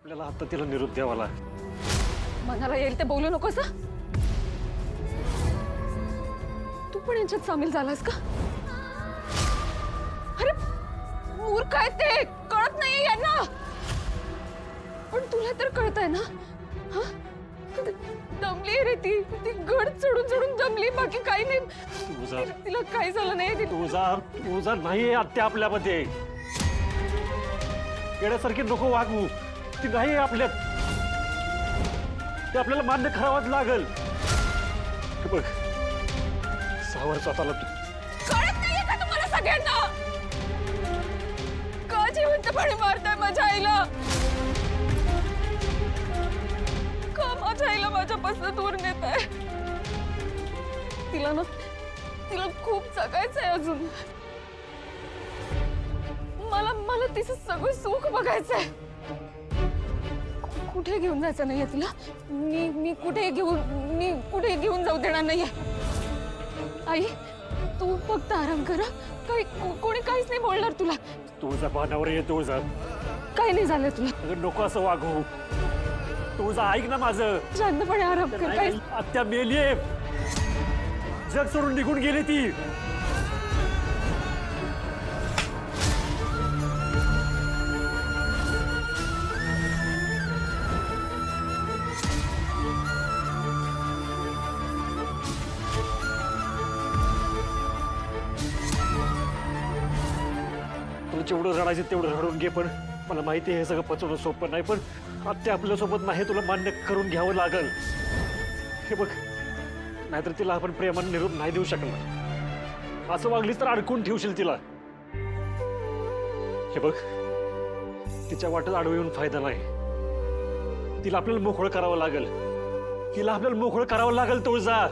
आपल्याला आता तिला निरोप द्यावा लागेल. मनाला येईल ते बोलू नकोस हं? तू पण यांच्यात सामील झालास का? अरे मूर्ख काय ते कळत नाहीये यांना. पण तुला तर कळतंय ना? हा दमली रे ती गड चढून चढून दमली, बाकी काही नाही. तुझा तिला काही झालं नाही. तुझा नाही आत्या आपल्यामध्ये. येण्यासारखी नको वागू. ती नाही आपल्यात. ते आपल्याला मान्य करावंच लागल. हे बघ सावर स्वतःला तू. कळत नाहीये का तुम्हाला सगळ्यांना? का जिवंतपणे मारताय माझ्या आईला? का माझ्या आईला माझ्यापासून दूर नेताय? तिला खूप जगायचंय अजून. मला तिचं सगळं सुख बघायचंय. कुठे घेऊन जायचं नाहीये तिला. मी कुठे घेऊन जाऊ देणार नाहीये. आई तू फक्त आराम कर. कोणी काहीच नाही बोलणार तुला. तुझा पानावर ये. तुझा काही नाही झालं तुला. अगं नको असं वागू. तुझा ऐक ना माझं. शांतपणे आराम कर. काही आत्या मेलीये. जग सोडून निघून गेली ती. तुला जेवढं रडायचं तेवढं रडून घे. पण मला माहिती आहे हे सगळं पचवणं सोपं नाही. पण आत्या आपल्यासोबत नाही. तुला मान्य करून घ्यावं लागल. हे बघ नाहीतर तिला आपण प्रेमाने निरोप नाही देऊ शकणार. असं वागलीस तर अडकून ठेवशील तिला. हे बघ तिच्या वाटेत आडवं येऊन फायदा नाही. तिला आपल्याला मोकळं करावं लागेल. तुळजा.